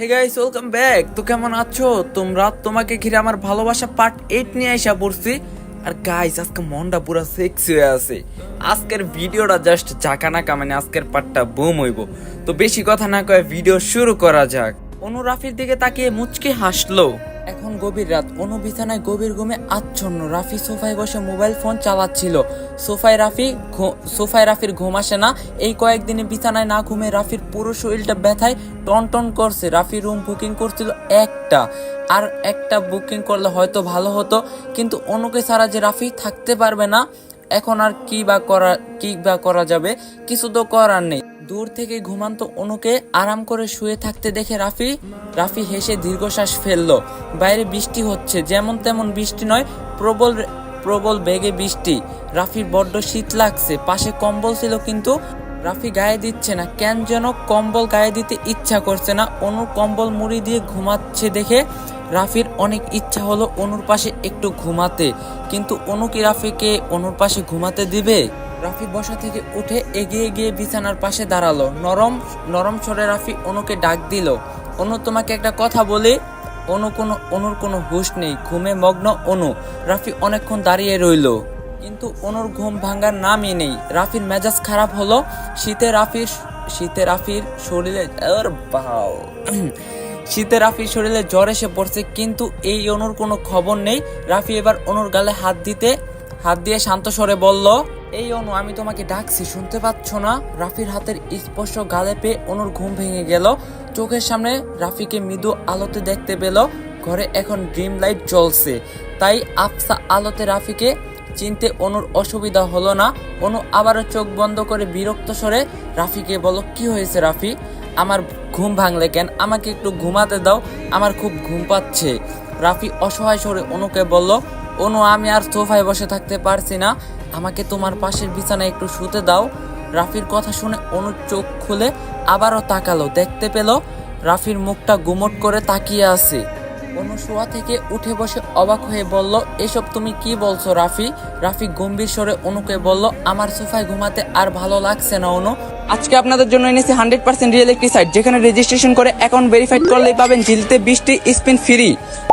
Hey guys, welcome back. তো কেমন আছো তোমরা? তোমাকে ঘিরে আমার ভালোবাসা পার্ট 8 নিয়ে আইসা পড়ছি। আর গাইস, আজকে মনটা পুরো সেক্সি হয়ে আছে। আজকের ভিডিওটা জাস্ট জাকানাকা, মানে আজকের পার্টটা বুম হইব। তো বেশি কথা না কয়ে ভিডিও শুরু করা যাক। অনু রাফির দিকে তাকিয়ে মুচকি হাসলো। এখন গভীর রাত, অনু বিছানায় গভীর ঘুমে আচ্ছন্ন। রাফি সোফায় বসে মোবাইল ফোন চালাচ্ছিল। সোফায় রাফির ঘুম আসে না। এই কয়েকদিনে বিছানায় না ঘুমে রাফির পুরো শরীরটা ব্যথায় টন করছে। রাফি রুম বুকিং করছিল আর একটা বুকিং করলে হয়তো ভালো হতো, কিন্তু অনুকে ছাড়া যে রাফি থাকতে পারবে না। এখন আর কি বা করা যাবে? কিছু তো করার নেই। দূর থেকে ঘুমান্ত অনুকে আরাম করে শুয়ে থাকতে দেখে রাফি হেসে দীর্ঘশ্বাস ফেললো। বাইরে বৃষ্টি হচ্ছে, যেমন তেমন বৃষ্টি নয়, প্রবল বেগে বৃষ্টি। রাফির বড্ড শীত লাগছে। পাশে কম্বল ছিল, কিন্তু রাফি গায়ে দিচ্ছে না। কেন যেন কম্বল গায়ে দিতে ইচ্ছা করছে না। অনুর কম্বল মুড়ি দিয়ে ঘুমাচ্ছে দেখে রাফির অনেক ইচ্ছা হলো অনুর পাশে একটু ঘুমাতে, কিন্তু অনু কি রাফিকে অনুর পাশে ঘুমাতে দিবে? রাফি বসা থেকে উঠে এগিয়ে গিয়ে বিছানার পাশে দাঁড়ালো। নরম স্বরে রাফি অনুকে ডাক দিল। অনু, তোমাকে একটা কথা বলি। অনুর কোনো হুঁশ নেই, ঘুমে মগ্ন অনু। রাফি অনেকক্ষণ দাঁড়িয়ে রইল, কিন্তু অনুর ঘুম ভাঙার নামই নেই। রাফির মেজাজ খারাপ হলো। শীতে রাফির শরীরে শীতে রাফির শরীরে জ্বর এসে পড়ছে, কিন্তু এই অনুর কোনো খবর নেই। রাফি এবার অনুর গালে হাত দিয়ে শান্ত স্বরে বলল, এই অনু, আমি তোমাকে ডাকছি, শুনতে পাচ্ছ না? রাফির হাতের স্পর্শ গালে পেয়ে অনুর ঘুম ভেঙে গেল। চোখের সামনে রাফিকে মৃদু আলোতে দেখতে পেল। ঘরে এখন ড্রিম লাইট জ্বলছে, তাই আফসা আলোতে রাফিকে চিনতে অনুর অসুবিধা হলো না। অনু আবারও চোখ বন্ধ করে বিরক্ত স্বরে রাফিকে বলল, কি হয়েছে রাফি? আমার ঘুম ভাঙলে কেন? আমাকে একটু ঘুমাতে দাও, আমার খুব ঘুম পাচ্ছে। রাফি অসহায় স্বরে অনুকে বলল, অনু, আমি আর সোফায় বসে থাকতে পারছি না, আমাকে তোমার পাশের বিছানায় একটু শুতে দাও। রাফির কথা শুনে অনু চোখ খুলে আবারও তাকালো। দেখতে পেল রাফির মুখটা গুমট করে তাকিয়ে আছে। অনু শোয়া থেকে উঠে বসে অবাক হয়ে বলল, এসব তুমি কি বলছো রাফি? রাফি গম্ভীর স্বরে অনুকে বলল, আমার সোফায় ঘুমাতে আর ভালো লাগছে না অনু। আজকে আপনাদের জন্য এনেছি 100% রিয়েল একটি সাইট, যেখানে রেজিস্ট্রেশন করে অ্যাকাউন্ট ভেরিফাইড করলেই পাবেন জিলতে 20টি স্পিন ফ্রি।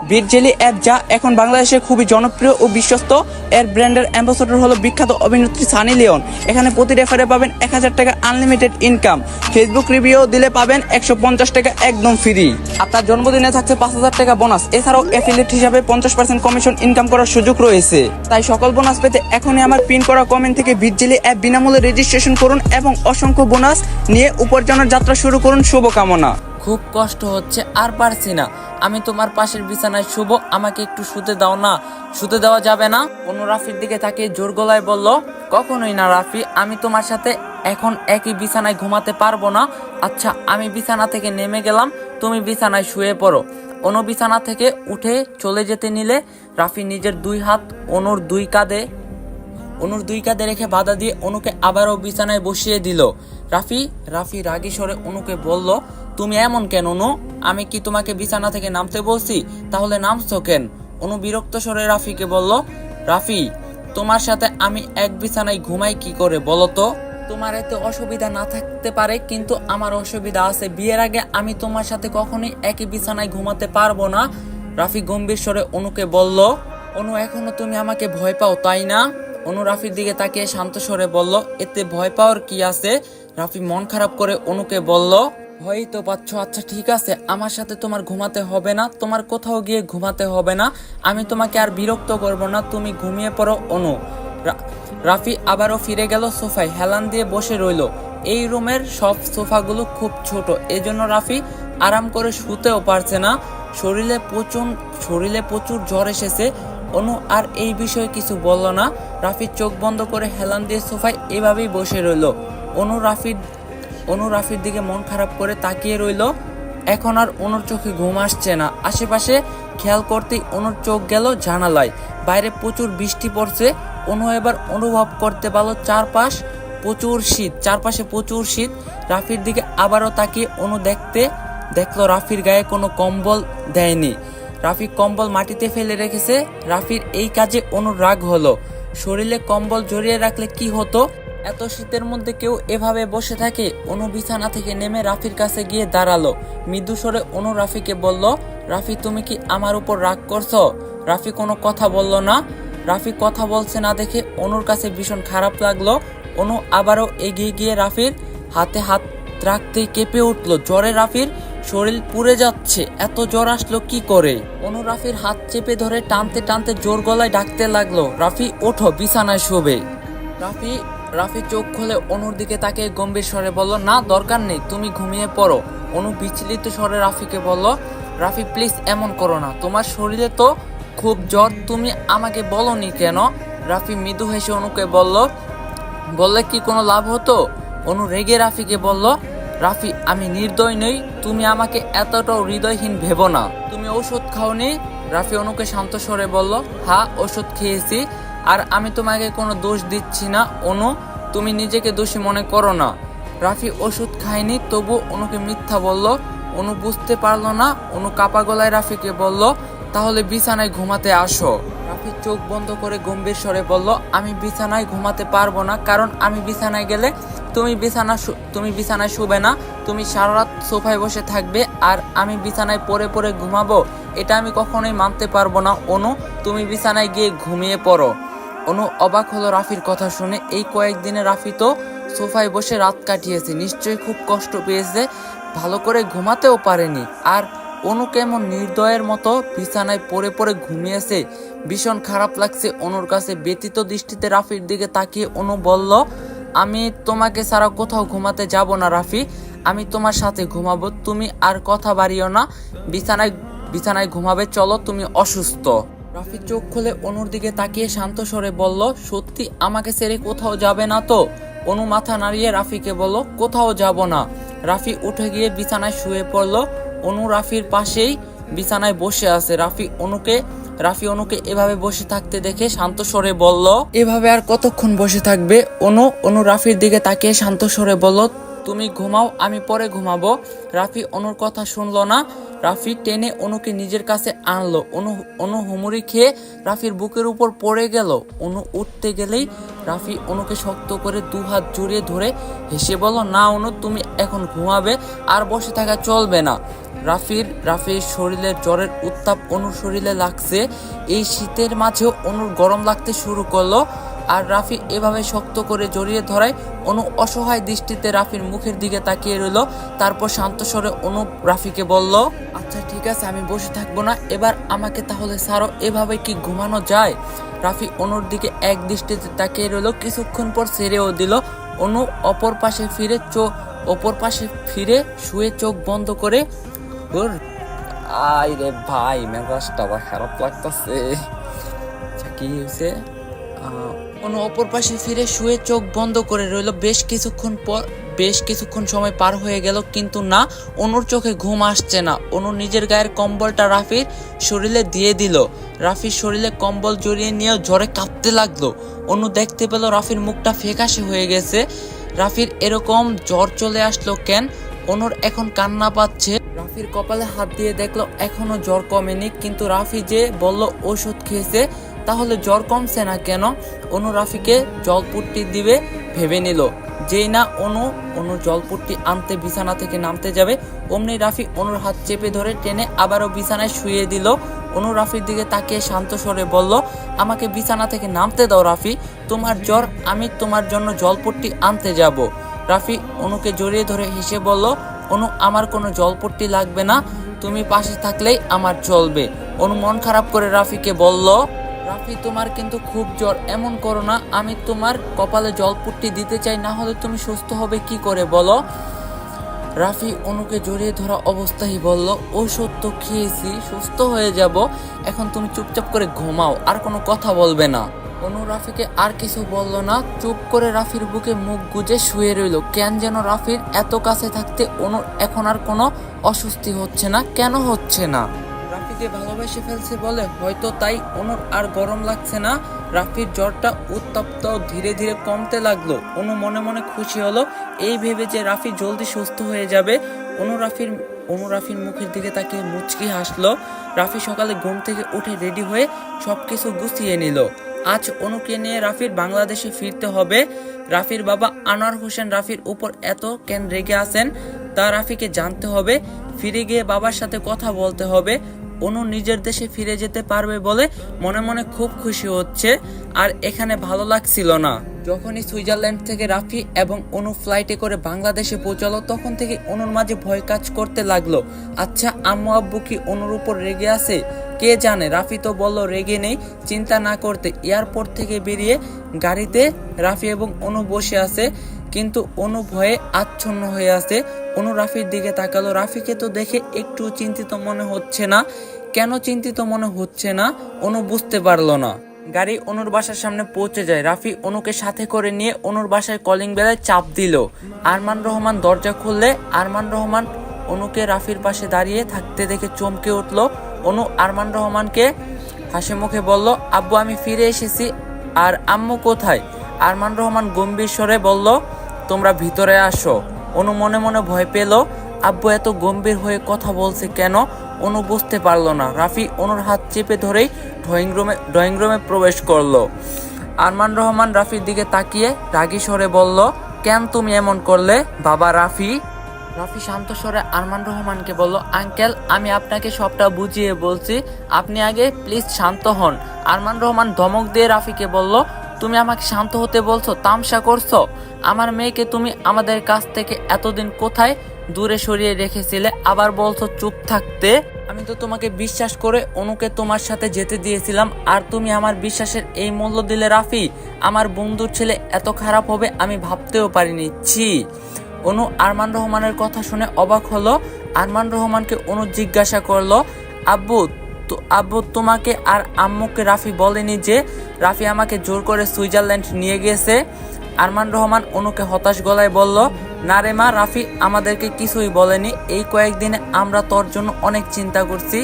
বিট জেলি অ্যাপ, যা এখন বাংলাদেশে খুবই জনপ্রিয় ও বিশ্বস্ত। এর ব্র্যান্ডের অ্যাম্বাসেডর হলো বিখ্যাত অভিনেত্রী সানি লিওন। এখানে প্রতি রেফারে পাবেন 1000 টাকা আনলিমিটেড ইনকাম। ফেসবুক রিভিউ দিলে পাবেন 150 টাকা একদম ফ্রি। আপনার জন্মদিনে থাকছে 5000 টাকা বোনাস। এছাড়াও অ্যাফিলিয়েট হিসাবে 50% কমিশন ইনকাম করার সুযোগ রয়েছে। তাই সকল বোনাস পেতে এখনই আমার পিন করা কমেন্ট থেকে বিট জেলি অ্যাপ বিনামূল্যে রেজিস্ট্রেশন করুন এবং অসংখ্য বোনাস নিয়ে উপার্জনের যাত্রা শুরু করুন। শুভকামনা। খুব কষ্ট হচ্ছে, আর পারছি না। আমি তোমার পাশের বিছানায় শুবো, আমাকে একটু শুতে দাও না। শুতে দেওয়া যাবে না? অনু রাফির দিকে তাকিয়ে জোর গলায় বলল, কখনোই না রাফি, আমি তোমার সাথে এখন একই বিছানায় ঘুমাতে পারবো না। আচ্ছা, আমি বিছানা থেকে নেমে গেলাম, তুমি বিছানায় শুয়ে পড়ো। অনু বিছানা থেকে উঠে চলে যেতে নিলে রাফি নিজের দুই হাত অনুর দুই কাঁধে রেখে বাধা দিয়ে অনুকে আবারও বিছানায় বসিয়ে দিল। রাফি রাগী স্বরে অনুকে বলল, তুমি এমন কেন অনু? আমি কি তোমাকে বিছানা থেকে নামতে বলছি? তাহলে নামছো কেন? অনু বিরক্ত স্বরে রাফিকে বলল, রাফি, তোমার সাথে আমি এক বিছানায় ঘুমাই কি করে বলো তো? তোমার এতে অসুবিধা না থাকতে পারে, কিন্তু আমার অসুবিধা আছে। বিয়ের আগে আমি তোমার সাথে কখনোই একই বিছানায় ঘুমাতে পারবো না। রাফি গম্ভীর স্বরে অনুকে বলল, অনু, এখনো তুমি আমাকে ভয় পাও তাই না? অনু রাফির দিকে তাকিয়ে শান্ত স্বরে বলল, এতে ভয় পাওয়ার কি আছে? রাফি মন খারাপ করে অনুকে বলল, ভয়ই তো পাচ্ছ? আচ্ছা ঠিক আছে, আমার সাথে তোমার ঘুমাতে হবে না, তোমার কোথাও গিয়ে ঘুমাতে হবে না। আমি তোমাকে আর বিরক্ত করব না, তুমি ঘুমিয়ে পড়ো অনু। রাফি আবারও ফিরে গেল সোফায়, হেলান দিয়ে বসে রইল। এই রুমের সব সোফাগুলো খুব ছোট, এজন্য রাফি আরাম করে শুতেও পারছে না। শরীরে প্রচুর জ্বর এসেছে। অনু আর এই বিষয়ে কিছু বলল না। রাফি চোখ বন্ধ করে হেলান দিয়ে সোফায় এভাবেই বসে রইল। অনু রাফির দিকে মন খারাপ করে তাকিয়ে রইল। এখন আর অনুর চোখে ঘুম আসছে না। আশেপাশে খেয়াল করতেই অনুর চোখ গেল জানালায়। বাইরে প্রচুর বৃষ্টি পড়ছে। অনু এবার অনুভব করতে পারল চারপাশে প্রচুর শীত। রাফির দিকে আবারও তাকিয়ে অনু দেখলো রাফির গায়ে কোনো কম্বল দেয়নি। রাফি কম্বল মাটিতে ফেলে রেখেছে। রাফির এই কাজে অনুর রাগ হলো। শরীরে কম্বল জড়িয়ে রাখলে কি হতো? এত শীতের মধ্যে কেউ এভাবে বসে থাকে? অনু বিছানা থেকে নেমে রাফির কাছে গিয়ে দাঁড়ালো। মৃদু স্বরে অনু রাফিকে বলল, রাফি তুমি কি আমার উপর রাগ করছো? রাফি কোনো কথা বলল না। রাফি কথা বলছে না দেখে অনুর কাছে ভীষণ খারাপ লাগলো। অনু আবারও এগিয়ে গিয়ে রাফির হাতে হাত রাখতেই কেঁপে উঠলো। জ্বরে রাফির শরীর পুড়ে যাচ্ছে। এত জ্বর আসলো কি করে? অনু রাফির হাত চেপে ধরে টানতে টানতে জোর গলায় ডাকতে লাগলো, রাফি ওঠো, বিছানায় শোবে। রাফি চোখ খুলে অনুর দিকে তাকে গম্ভীর স্বরে বলল, না দরকার নেই, তুমি ঘুমিয়ে পড়ো। অনু বিচলিত স্বরে রাফিকে বলল, রাফি প্লিজ এমন করো না, তোমার শরীরে তো খুব জ্বর, তুমি আমাকে বলনি কেন? রাফি মৃদু হেসে অনুকে বললে কি কোনো লাভ হতো? অনু রেগে রাফিকে বলল, রাফি আমি নির্দয় নই, তুমি আমাকে এতটাও হৃদয়হীন ভেবো না। তুমি ওষুধ খাওনি? রাফি অনুকে শান্ত স্বরে বলল, হ্যাঁ ওষুধ খেয়েছি, আর আমি তোমাকে কোনো দোষ দিচ্ছি না। অনু তুমি নিজেকে দোষী মনে করো না। রাফি ওষুধ খায়নি তবু অনুকে মিথ্যা বলল। অনু বুঝতে পারলো না। অনু কাপা গলায় রাফিকে বলল, তাহলে বিছানায় ঘুমাতে আসো। রাফি চোখ বন্ধ করে গম্ভীর স্বরে বলল, আমি বিছানায় ঘুমাতে পারবো না, কারণ আমি বিছানায় গেলে তুমি বিছানায় শুবে না, তুমি সারা রাত সোফায় বসে থাকবে, আর আমি বিছানায় পড়ে পড়ে ঘুমাবো, এটা আমি কখনোই মানতে পারবো না। অনু তুমি বিছানায় গিয়ে ঘুমিয়ে পড়ো। অনু অবাক হলো রাফির কথা শুনে। এই কয়েকদিনে রাফি তো সোফায় বসে রাত কাটিয়েছে, নিশ্চয়ই খুব কষ্ট পেয়েছে, ভালো করে ঘুমাতেও পারেনি। আর অনু কেমন নির্দয়ের মতো বিছানায় পড়ে পড়ে ঘুমিয়েছে, ভীষণ খারাপ লাগছে অনুর কাছে। ব্যথিত দৃষ্টিতে রাফির দিকে তাকিয়ে অনু বলল, আমি তোমাকে ছাড়া কোথাও ঘুমাতে যাব না রাফি, আমি তোমার সাথে ঘুমাবো, তুমি আর কথা বাড়িও না, বিছানায় ঘুমাবে, চলো, তুমি অসুস্থ। রাফি চোখ খুলে অনুর দিকে তাকিয়ে শান্ত স্বরে বলল, সত্যি আমাকে ছেড়ে কোথাও যাবে না তো? অনু মাথা নাড়িয়ে রাফিকে বলল, কোথাও যাব না। রাফি উঠে গিয়ে বিছানায় শুয়ে পড়ল। অনু রাফির পাশেই বিছানায় বসে আছে। রাফি অনুকে এভাবে বসে থাকতে দেখে শান্ত স্বরে বলল, এভাবে আর কতক্ষণ বসে থাকবে? অনু রাফির দিকে তাকিয়ে শান্ত স্বরে বলল, তুমি ঘুমাও, আমি পরে ঘুমাবো। রাফি অনুর কথা শুনলো না। রাফি টেনে অনুকে নিজের কাছে আনলো। অনু হুমুরি খেয়ে রাফির বুকের উপর পড়ে গেল। অনু উঠতে গেলেই রাফি অনুকে শক্ত করে দু হাত জড়িয়ে ধরে হেসে বলল, না অনু, তুমি এখন ঘুমাবে, আর বসে থাকা চলবে না। রাফির শরীরের জ্বরের উত্তাপ অনুর শরীরে লাগছে। এই শীতের মাঝেও অনুর গরম লাগতে শুরু করলো। আর রাফি এভাবে শক্ত করে জড়িয়ে ধরায় অনু অসহায় দৃষ্টিতে রাফির মুখের দিকে তাকিয়ে রইল। তারপর শান্ত স্বরে অনু রাফিকে বলল, আচ্ছা ঠিক আছে, আমি বসে থাকবো না, এবার আমাকে তাহলে ছাড়ো, এভাবে কি ঘুমানো যায়? রাফি অনুর দিকে এক দৃষ্টিতে তাকিয়ে রইল, কিছুক্ষণ পর ছেড়েও দিল। অনু অপর পাশে ফিরে শুয়ে চোখ বন্ধ করে, আই রে ভাই, মেজাজটা আবার খারাপ লাগতেছে, কি হয়েছে? অনু অপর পাশে ফিরে শুয়ে চোখ বন্ধ করে রইল। বেশ কিছুক্ষণ সময় পার হয়ে গেল, কিন্তু না, অনুর চোখে ঘুম আসছে না। অনু নিজের গায়ের কম্বলটা রাফির শরীরে দিয়ে দিল। রাফির শরীরে কম্বল জড়িয়ে নিয়ে জ্বরে কাঁপতে লাগলো। অনু দেখতে পেল রাফির মুখটা ফ্যাকাশে হয়ে গেছে। রাফির এরকম জ্বর চলে আসলো কেন? অনুর এখন কান্না পাচ্ছে। রাফির কপালে হাত দিয়ে দেখলো এখনো জ্বর কমেনি, কিন্তু রাফি যে বলল ওষুধ খেয়েছে, তাহলে জ্বর কমছে না কেন? অনু রাফিকে জলপুট্টি দিবে ভেবে নিল। যেই না অনু জলপুট্টি আনতে বিছানা থেকে নামতে যাবে, অমনি রাফি অনুর হাত চেপে ধরে টেনে আবারও বিছানায় শুয়ে দিল। অনু রাফির দিকে তাকিয়ে শান্ত স্বরে বলল, আমাকে বিছানা থেকে নামতে দাও রাফি, তোমার জ্বর, আমি তোমার জন্য জলপুট্টি আনতে যাব। রাফি অনুকে জড়িয়ে ধরে হেসে বলল, অনু আমার কোনো জলপট্টি লাগবে না, তুমি পাশে থাকলেই আমার চলবে। অনু মন খারাপ করে রাফিকে বলল, রাফি তোমার কিন্তু খুব জ্বর, এমন করো না, আমি তোমার কপালে জলপট্টি দিতে চাই, না হলে তুমি সুস্থ হবে কি করে বলো? রাফি অনুকে জড়িয়ে ধরা অবস্থায় বলল, ওষুধ তো খেয়েছি, সুস্থ হয়ে যাব, এখন তুমি চুপচাপ করে ঘুমাও, আর কোনো কথা বলবে না। অনু রাফিকে আর কিছু বলল না, চুপ করে রাফির বুকে মুখ গুজে শুয়ে রইল। কেন যেন রাফির এত কাছে থাকতে অনুর এখন আর কোনো অস্বস্তি হচ্ছে না। কেন হচ্ছে না? রাফিকে ভালোবেসে ফেলছে বলে হয়তো, তাই অনুর আর গরম লাগছে না। রাফির জ্বরটা উত্তপ্ত ধীরে ধীরে কমতে লাগলো। অনু মনে মনে খুশি হলো, এই ভেবে যে রাফি জলদি সুস্থ হয়ে যাবে। অনু রাফির মুখের দিকে তাকিয়ে মুচকি হাসলো। রাফি সকালে ঘুম থেকে উঠে রেডি হয়ে সবকিছু গুছিয়ে নিল। আজ অনুকে নিয়ে রাফির বাংলাদেশে ফিরতে হবে। রাফির বাবা আনোয়ার হোসেন রাফির উপর এত কেন রেগে আছেন তা রাফিকে জানতে হবে। ফিরে গিয়ে বাবার সাথে কথা বলতে হবে। অনু নিজের দেশে ফিরে যেতে পারবে বলে মনে মনে খুব খুশি হচ্ছে, আর এখানে ভালো লাগছিল না। যখনই সুইজারল্যান্ড থেকে রাফি এবং অনু ফ্লাইটে করে বাংলাদেশে পৌঁছালো, তখন থেকে অনুর মাঝে ভয় কাজ করতে লাগলো। আচ্ছা, আম্মু আব্বু কি অনুর উপর রেগে আছে? কে জানে। রাফি তো বলল রেগে নেই, চিন্তা না করতে। এয়ারপোর্ট থেকে বেরিয়ে গাড়িতে রাফি এবং অনু বসে আছে, কিন্তু অনু ভয়ে আচ্ছন্ন হয়ে আছে। অনু রাফির দিকে তাকালো। রাফিকে তো দেখে একটু চিন্তিত মনে হচ্ছে না। কেন চিন্তিত মনে হচ্ছে না অনু বুঝতে পারলো না। গাড়ি অনুর বাসার সামনে পৌঁছে যায়। রাফি অনুকে সাথে করে নিয়ে অনুর বাসায় কলিং বেলায় চাপ দিল। আরমান রহমান দরজা খুললে আরমান রহমান অনুকে রাফির পাশে দাঁড়িয়ে থাকতে দেখে চমকে উঠল। অনু আরমান রহমানকে হাসি মুখে বলল, আব্বু আমি ফিরে এসেছি। আর আম্মু কোথায়? আরমান রহমান গম্ভীর স্বরে বলল, তোমরা ভিতরে আসো। অনু মনে মনে ভয় পেল। আব্বু এত গম্ভীর হয়ে কথা বলছে কেন? অনু বুঝতে পারলো না। রাফি অনুর হাত চেপে ধরেই ড্রয়িং রুমে প্রবেশ করলো। আরমান রহমান রাফির দিকে তাকিয়ে রাগী স্বরে বলল, কেন তুমি এমন করলে বাবা রাফি? রাফি শান্ত স্বরে আরমান রহমানকে বলল, আঙ্কেল আমি আপনাকে সবটা বুঝিয়ে বলছি, আপনি আগে প্লিজ শান্ত হন। আরমান রহমান ধমক দিয়ে রাফিকে বলল, তুমি আমাকে শান্ত হতে বলছো? তামসা করছো? আমার মেয়েকে তুমি আমাদের কাছ থেকে এতদিন কোথায় দূরে সরিয়ে রেখেছিলে, আবার বলছো চুপ থাকতে? আমি তো তোমাকে বিশ্বাস করে অনুকে তোমার সাথে যেতে দিয়েছিলাম, আর তুমি আমার বিশ্বাসের এই মূল্য দিলে রাফি? আমার বন্ধুর ছেলে এত খারাপ হবে আমি ভাবতেও পারিনি। ছি। অনু আরমান রহমানের কথা শুনে অবাক হলো। আরমান রহমানকে অনু জিজ্ঞাসা করলো, আব্বু তোমাকে আর আম্মুকে রাফি বলেনি যে রাফি আমাকে জোর করে সুইজারল্যান্ড নিয়ে গেছে? আরমান রহমান অনুকে হতাশ গলায় বলল, না রে মা, রাফি আমাদেরকে কিছুই বলেনি। এই কয়েকদিনে আমরা তোর জন্য অনেক চিন্তা করছি।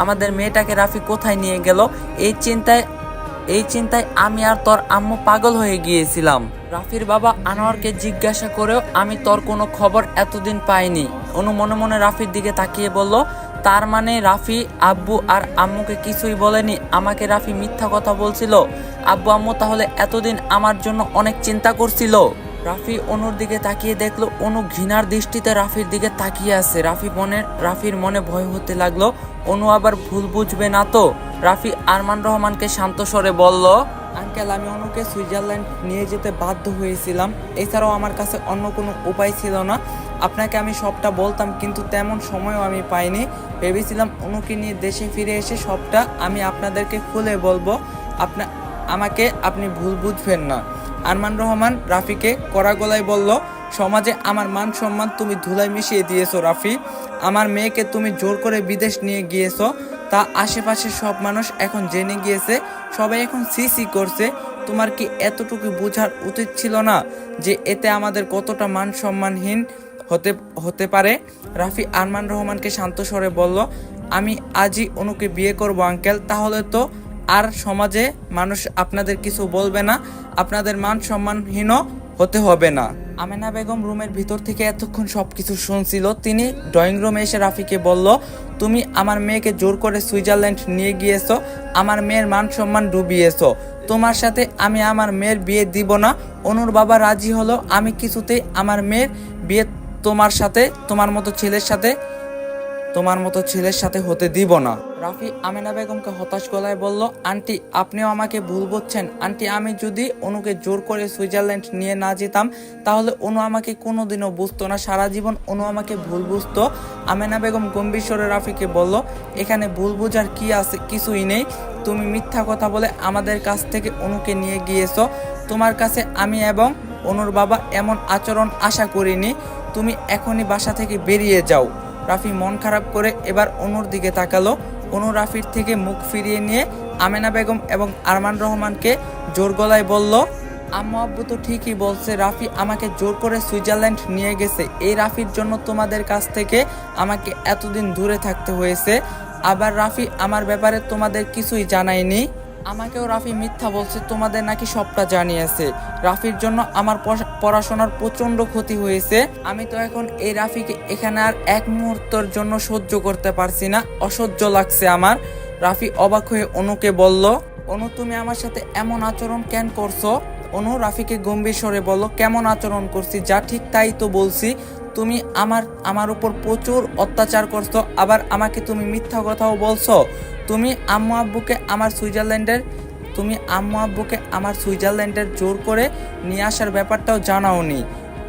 আমাদের মেয়েটাকে রাফি কোথায় নিয়ে গেল, এই চিন্তায় আমি আর তোর আম্মু পাগল হয়ে গিয়েছিলাম। রাফির বাবা আনোয়ারকে জিজ্ঞাসা করেও আমি তোর কোনো খবর এতদিন পাইনি। অনু মনে মনে রাফির দিকে তাকিয়ে বলল, তার মানে রাফি আব্বু আর আম্মুকে কিছুই বলেনি? আমাকে রাফি মিথ্যা কথা বলছিল? আব্বু আম্মু তাহলে এতদিন আমার জন্য অনেক চিন্তা করছিল? রাফি অনুর দিকে তাকিয়ে দেখলো অনু ঘৃণার দৃষ্টিতে রাফির দিকে তাকিয়ে আছে। রাফির মনে ভয় হতে লাগলো, অনু আবার ভুল বুঝবে না তো? রাফি আরমান রহমানকে শান্ত স্বরে বলল, আঙ্কেল আমি অনুকে সুইজারল্যান্ড নিয়ে যেতে বাধ্য হয়েছিলাম, এছাড়াও আমার কাছে অন্য কোনো উপায় ছিল না। আপনাকে আমি সবটা বলতাম, কিন্তু তেমন সময়ও আমি পাইনি। ভেবেছিলাম অনুকে নিয়ে দেশে ফিরে এসে সবটা আমি আপনাদেরকে খুলে বলবো। আপনি ভুল বুঝবেন না। আরমান রহমান রাফিকে কড়া গলায় বলল, সমাজে আমার মান সম্মান তুমি ধুলায় মিশিয়ে দিয়েছো রাফি। আমার মেয়েকে তুমি জোর করে বিদেশ নিয়ে গিয়েছো, তা আশেপাশের সব মানুষ এখন জেনে গিয়েছে, সবাই এখন সি করছে। তোমার কি এতটুকু বোঝার উচিত ছিল না যে এতে আমাদের কতটা মান সম্মানহীন হতে পারে? রাফি আরমান রহমানকে শান্ত স্বরে বলল, আমি আজই অনুকে বিয়ে করব আঙ্কেল, তাহলে তো আর সমাজে মানুষ আপনাদের কিছু বলবে না, আপনাদের মান সম্মানহীন হতে হবে না। আমেনা বেগম রুমের ভিতর থেকে এতক্ষণ সবকিছু শুনছিল। তিনি ড্রয়িং রুমে এসে রাফিকে বলল, তুমি আমার মেয়েকে জোর করে সুইজারল্যান্ড নিয়ে গিয়েছো, আমার মেয়ের মান সম্মান ডুবিয়েছো। তোমার সাথে আমি আমার মেয়ের বিয়ে দিব না। অনুর বাবা রাজি হলো, আমি কিছুতেই আমার মেয়ের বিয়ে তোমার মতো ছেলের সাথে হতে দিব না। রাফি আমেনা বেগমকে হতাশ গলায় বলল, আন্টি আপনিও আমাকে ভুল বুঝছেন। আন্টি আমি যদি অনুকে জোর করে সুইজারল্যান্ড নিয়ে না যেতাম তাহলে অনু আমাকে কোনোদিনও বুঝতো না, সারা জীবন অনু আমাকে ভুল বুঝতো। আমেনা বেগম গম্ভীর স্বরে রাফিকে বলল, এখানে ভুল বোঝার কি আছে? কিছুই নেই। তুমি মিথ্যা কথা বলে আমাদের কাছ থেকে অনুকে নিয়ে গিয়েছো। তোমার কাছে আমি এবং অনুর বাবা এমন আচরণ আশা করিনি। তুমি এখনই বাসা থেকে বেরিয়ে যাও। রাফি মন খারাপ করে এবার অনুর দিকে তাকালো। অনু রাফির থেকে মুখ ফিরিয়ে নিয়ে আমেনা বেগম এবং আরমান রহমানকে জোর গলায় বলল, আম্মু আব্বু তো ঠিকই বলছে, রাফি আমাকে জোর করে সুইজারল্যান্ড নিয়ে গেছে। এই রাফির জন্য তোমাদের কাছ থেকে আমাকে এতদিন দূরে থাকতে হয়েছে। আবার রাফি আমার ব্যাপারে তোমাদের কিছুই জানায়নি। আমাকেও রাফি মিথ্যা বলছে, তোমাদের নাকি সবটা জানিয়েছে। রাফির জন্য আমার পড়াশোনার প্রচন্ড ক্ষতি হয়েছে। আমি তো এখন এই রাফিকে এখানে আর এক মুহূর্তের জন্য সহ্য করতে পারছি না, অসহ্য লাগছে আমার। রাফি অবাক হয়ে অনুকে বলল, অনু তুমি আমার সাথে এমন আচরণ কেন করছো? অনু রাফিকে গম্ভীর স্বরে বলল, কেমন আচরণ করছি? যা ঠিক তাই তো বলছি। তুমি আমার উপর প্রচুর অত্যাচার করছো, আবার আমাকে তুমি মিথ্যা কথাও বলছো। তুমি আম্মু আব্বুকে আমার সুইজারল্যান্ডের জোর করে নিয়ে আসার ব্যাপারটাও জানাওনি।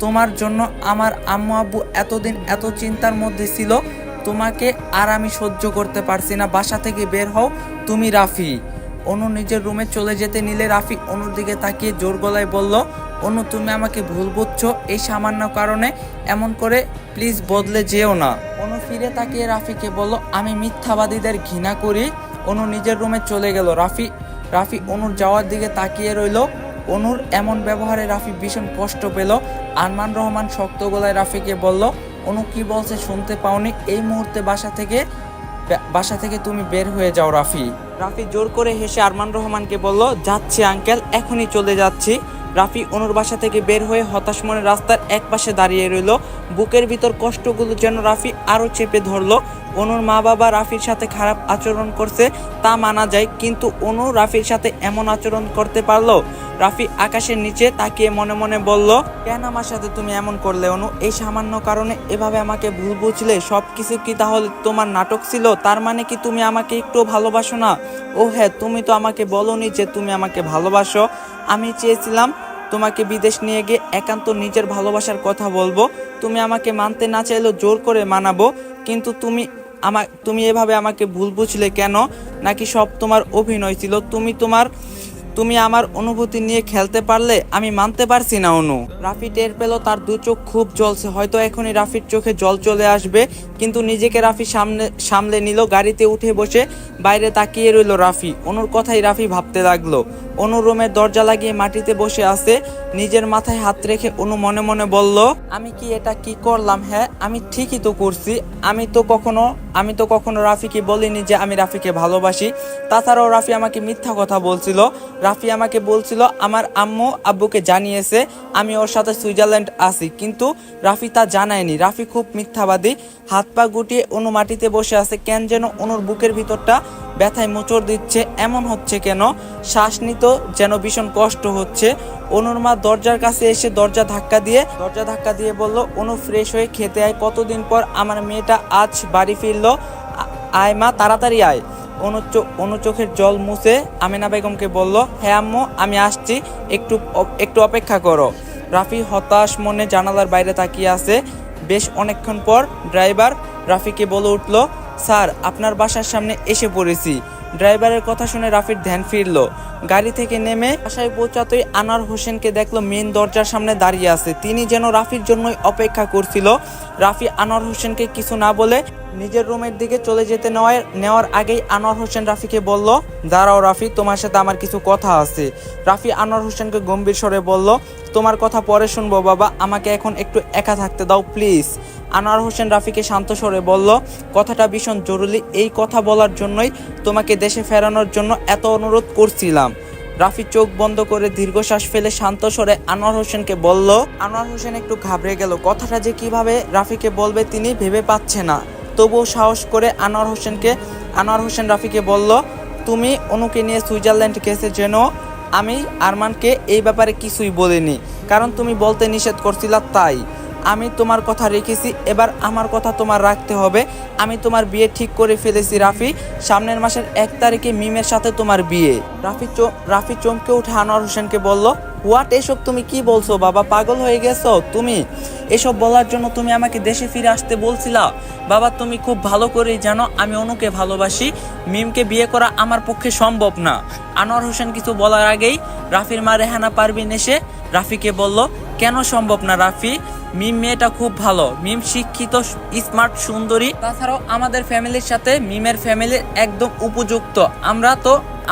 তোমার জন্য আমার আম্মু আব্বু এতদিন এত চিন্তার মধ্যে ছিল, তোমাকে আর আমি সহ্য করতে পারছি না। বাসা থেকে বের হও তুমি। রাফি অনু নিজের রুমে চলে যেতে নিলে রাফি অনুর দিকে তাকিয়ে জোর গলায় বলল, অনু তুমি আমাকে ভুল বুঝছো, এই সামান্য কারণে এমন করে প্লিজ বদলে যেও না। অনু ফিরে তাকিয়ে রাফিকে বলল, আমি মিথ্যাবাদীদের ঘৃণা করি। অনু নিজের রুমে চলে গেল। রাফি অনুর যাওয়ার দিকে তাকিয়ে রইল। অনুর এমন ব্যবহারে রাফি ভীষণ কষ্ট পেল। আরমান রহমান শক্ত গলায় রাফিকে বলল, অনু কি বলছে শুনতে পাওনি? এই মুহূর্তে বাসা থেকে তুমি বের হয়ে যাও। রাফি জোর করে হেসে আরমান রহমানকে বলল, যাচ্ছি আঙ্কেল, এখনই চলে যাচ্ছি। রাফি অনুর বাসা থেকে বের হয়ে হতাশ মনে রাস্তার এক পাশে দাঁড়িয়ে রইল। বুকের ভিতর কষ্টগুলো যেন রাফি আরো চেপে ধরলো। অনুর মা বাবা রাফির সাথে খারাপ আচরণ করছে তা মানা যায়, কিন্তু অনু রাফির সাথে এমন আচরণ করতে পারলো? রাফি আকাশের নিচে তাকিয়ে মনে মনে বলল, কেন আমার সাথে তুমি এমন করলে অনু? এই সামান্য কারণে এভাবে আমাকে ভুল বুঝলে? সবকিছু কি তাহলে তোমার নাটক ছিল? তার মানে কি তুমি আমাকে একটু ভালোবাসো না? ও হ্যাঁ, তুমি তো আমাকে বলোনি যে তুমি আমাকে ভালোবাসো। আমি চেয়েছিলাম তোমাকে বিদেশ নিয়ে গিয়ে একান্ত নিজের ভালোবাসার কথা বলবো। তুমি আমাকে মানতে না চাইলেও জোর করে মানাবো, কিন্তু তুমি এভাবে আমাকে ভুল বুঝলে কেন? নাকি সব তোমার অভিনয় ছিল? তুমি আমার অনুভূতি নিয়ে খেলতে পারলে? আমি মানতে পারছি না অনু। রাফি টের পেল তার দু চোখ খুব জ্বলছে। হয়তো এখনই রাফির চোখে জল চলে আসবে, কিন্তু নিজেকে রাফি সামলে নিল। গাড়িতে উঠে বসে বাইরে তাকিয়ে রইল রাফি। অনুর কথাই রাফি ভাবতে লাগলো। অনু রুমের দরজা লাগিয়ে মাটিতে বসে আছে। নিজের মাথায় হাত রেখে অনু মনে মনে বলল, আমি এটা কি করলাম? হ্যাঁ, আমি ঠিকই তো করছি। আমি তো কখনো রাফিকে বলিনি যে আমি রাফিকে ভালোবাসি। তাছাড়াও রাফি আমাকে মিথ্যা কথা বলছিল। রাফি আমাকে বলছিল আমার আম্মু আব্বুকে জানিয়েছে আমি ওর সাথে সুইজারল্যান্ড আছি, কিন্তু রাফি তা জানায়নি। রাফি খুব মিথ্যাবাদী। হাত পা গুটিয়ে অনু মাটিতে বসে আছে। কেন যেন অনুর বুকের ভিতরটা ব্যথায় মোচড় দিচ্ছে। এমন হচ্ছে কেন? শ্বাস নিতে যেন ভীষণ কষ্ট হচ্ছে। অনুর মা দরজার কাছে এসে দরজা ধাক্কা দিয়ে বলল, অনু ফ্রেশ হয়ে খেতে আয়। কতদিন পর আমার মেয়েটা আজ বাড়ি ফিরলো। আয় মা, তাড়াতাড়ি আয়। অনু চোখের জল মুছে আমেনা বেগমকে বলল, হ্যাঁ আম্মু, আমি আসছি, একটু অপেক্ষা করো। রাফি হতাশ মনে জানালার বাইরে তাকিয়ে আছে। বেশ অনেকক্ষণ পর ড্রাইভার রাফিকে বলে উঠল, স্যার আপনার বাসার সামনে এসে পড়েছি। ড্রাইভারের কথা শুনে রাফির ধ্যান ফিরল। গাড়ি থেকে নেমে বাসায় পৌঁছাতেই আনোয়ার হোসেনকে দেখলো মেইন দরজার সামনে দাঁড়িয়ে আছে। তিনি যেন রাফির জন্যই অপেক্ষা করছিল। রাফি আনোয়ার হোসেনকে কিছু না বলে নিজের রুমের দিকে চলে যেতে নেওয়ার আগেই আনোয়ার হোসেন রাফিকে বলল, দাঁড়াও রাফি, তোমার সাথে আমার কিছু কথা আছে। রাফি আনোয়ার হোসেনকে গম্ভীর স্বরে বলল, তোমার কথা পরে শুনবো বাবা, আমাকে এখন একটু একা থাকতে দাও প্লিজ। আনোয়ার হোসেন রাফিকে শান্ত স্বরে বলল, কথাটা ভীষণ জরুরি, এই কথা বলার জন্যই তোমাকে দেশে ফেরানোর জন্য এত অনুরোধ করছিলাম। রাফি চোখ বন্ধ করে দীর্ঘশ্বাস ফেলে শান্ত স্বরে আনোয়ার হোসেনকে বলল। আনোয়ার হোসেন একটু ঘাবড়ে গেল। কথাটা যে কিভাবে রাফিকে বলবে তিনি ভেবে পাচ্ছে না। তবুও সাহস করে আনোয়ার হোসেন রাফিকে বলল, তুমি অনুকে নিয়ে সুইজারল্যান্ড গেছে যেন আমি আরমানকে এই ব্যাপারে কিছুই বলিনি, কারণ তুমি বলতে নিষেধ করছিলা। তাই আমি তোমার কথা রেখেছি, এবার আমার কথা তোমার রাখতে হবে। আমি তোমার বিয়ে ঠিক করে ফেলেছি রাফি। সামনের মাসের 1 তারিখে মিমের সাথে তোমার বিয়ে। রাফি চমকে উঠে আনোয়ার হোসেনকে বলল, হোয়াট? এসব তুমি কি বলছো বাবা? পাগল হয়ে গেছো তুমি? এসব বলার জন্য তুমি আমাকে দেশে ফিরে আসতে বলছিলা? বাবা তুমি খুব ভালো করেই জানো আমি অনুকে ভালোবাসি। মিমকে বিয়ে করা আমার পক্ষে সম্ভব না। আনোয়ার হোসেন কিছু বলার আগেই রাফির মা রেহানা পারভিন এসে রাফিকে বলল, কেন সম্ভব না রাফি? মিম মেয়েটা খুব ভালো, মিম শিক্ষিত, স্মার্ট, সুন্দরী। তাছাড়াও আমাদের ফ্যামিলির সাথে মিমের ফ্যামিলির একদম উপযুক্ত।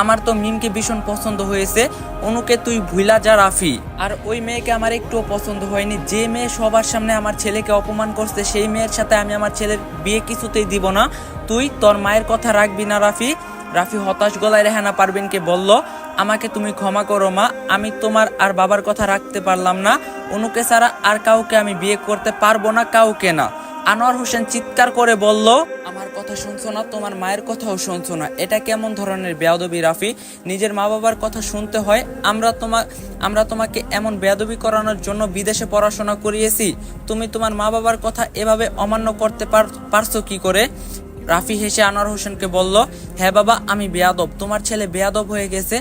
আমার তো মিমকে ভীষণ পছন্দ হয়েছে। অনুকে তুই ভুলা যা রাফি। আর ওই মেয়েকে আমার একটুও পছন্দ হয়নি। যে মেয়ে সবার সামনে আমার ছেলেকে অপমান করছে, সেই মেয়ের সাথে আমি আমার ছেলের বিয়ে কিছুতেই দিব না। তুই তোর মায়ের কথা রাখবি না রাফি। রাফি হতাশ গলায় রেহানা পারভিনকে বলল, আমাকে তুমি ক্ষমা করো মা, আমি তোমার আর বাবার কথা রাখতে পারলাম না। অনুকে ছাড়া আর কাউকে আমি বিয়ে করতে পারবো না, কাউকে না। আনোয়ার হোসেন চিৎকার করে বলল, আমার কথা কথা শুনছো না, তোমার মায়ের কথাও শুনছো না। এটা কেমন ধরনের বেয়াদবি রাফি? নিজের মা বাবার কথা শুনতে হয়। আমরা তোমাকে এমন বেয়াদবি করানোর জন্য বিদেশে পড়াশোনা করিয়েছি, তুমি তোমার মা বাবার কথা এভাবে অমান্য করতে পারছো কি করে? রাফি হেসে আনোয়ার হোসেনকে বলল, হ্যাঁ বাবা, আমি বেয়াদব, তোমার ছেলে বেয়াদব হয়ে গেছে।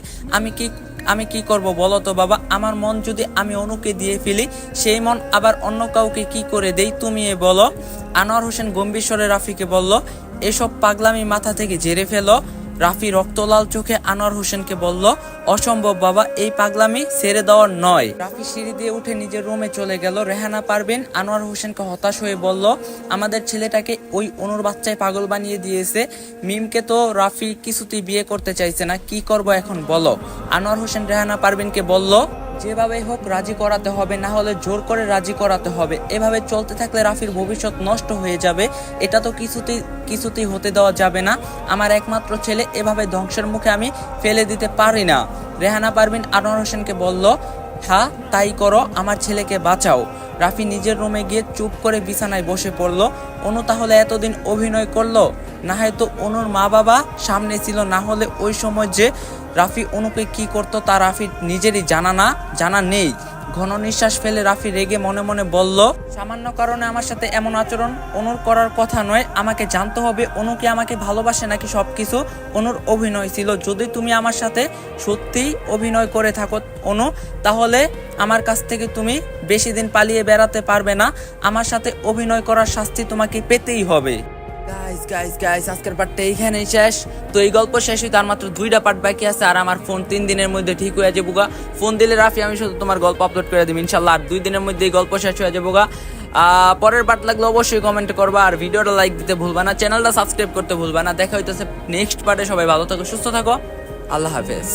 আমি কি করব বলো তো বাবা? আমার মন যদি আমি অনুকে দিয়ে ফেলি, সেই মন আবার অন্য কাউকে কি করে দেই, তুমি বলো। আনোয়ার হোসেন গম্ভীর স্বরে রাফিকে বলল, এসব পাগলামি মাথা থেকে ঝেড়ে ফেলো। রাফি রক্তলাল চোখে আনোয়ার হোসেনকে বলল, অসম্ভব বাবা, এই পাগলামি ছেড়ে দেওয়ার নয়। রাফি সিঁড়ি দিয়ে উঠে নিজের রুমে চলে গেল। রেহানা পারভিন আনোয়ার হোসেনকে হতাশ হয়ে বলল, আমাদের ছেলেটাকে ওই অনুর বাচ্চায় পাগল বানিয়ে দিয়েছে। মিমকে তো রাফি কিছুতেই বিয়ে করতে চাইছে না, কি করব এখন বলো? আনোয়ার হোসেন রেহানা পারভিনকে বলল, যেভাবে হোক রাজি করাতে হবে, না হলে জোর করে রাজি করাতে হবে। এভাবে চলতে থাকলে রাফির ভবিষ্যৎ নষ্ট হয়ে যাবে, এটা তো কিছুতেই হতে দেওয়া যাবে না। আমার একমাত্র ছেলে এভাবে ধ্বংসের মুখে আমি ফেলে দিতে পারি না। রেহানা পারভিন আনোয়ার হোসেনকে বলল, হ্যাঁ তাই করো, আমার ছেলেকে বাঁচাও। রাফি নিজের রুমে গিয়ে চুপ করে বিছানায় বসে পড়ল। অনু তাহলে এতদিন অভিনয় করলো? না হয়তো অনুর মা বাবা সামনে ছিল, না হলে ওই সময় যে রাফি অনুকে কি করতো তা রাফির নিজেরই জানা নেই। ঘন নিঃশ্বাস ফেলে রাফি রেগে মনে মনে বলল, সামান্য কারণে আমার সাথে এমন আচরণ অনুর করার কথা নয়। আমাকে জানতে হবে অনুকে আমাকে ভালোবাসে নাকি সবকিছু অনুর অভিনয় ছিল। যদি তুমি আমার সাথে সত্যিই অভিনয় করে থাকো অনু, তাহলে আমার কাছ থেকে তুমি বেশি দিন পালিয়ে বেড়াতে পারবে না। আমার সাথে অভিনয় করার শাস্তি তোমাকে পেতেই হবে। গাইস আজকের পার্টটা এইখানেই শেষ। তো এই গল্প শেষ হইতে আর মাত্র 2টা পার্ট বাকি আছে। আর আমার ফোন 3 দিনের মধ্যে ঠিক হয়ে যাবো গা। ফোন দিলে রাফি আমি শুধু তোমার গল্প আপলোড করে দিব ইনশাল্লাহ। আর 2 দিনের মধ্যে এই গল্প শেষ হয়ে যাবো গা। পরের পার্ট লাগলে অবশ্যই কমেন্ট করবা, আর ভিডিওটা লাইক দিতে ভুলবা না, চ্যানেলটা সাবস্ক্রাইব করতে ভুলবা না। দেখা হইতেছে নেক্সট পার্টে। সবাই ভালো থাকো, সুস্থ থাকো, আল্লাহ হাফেজ।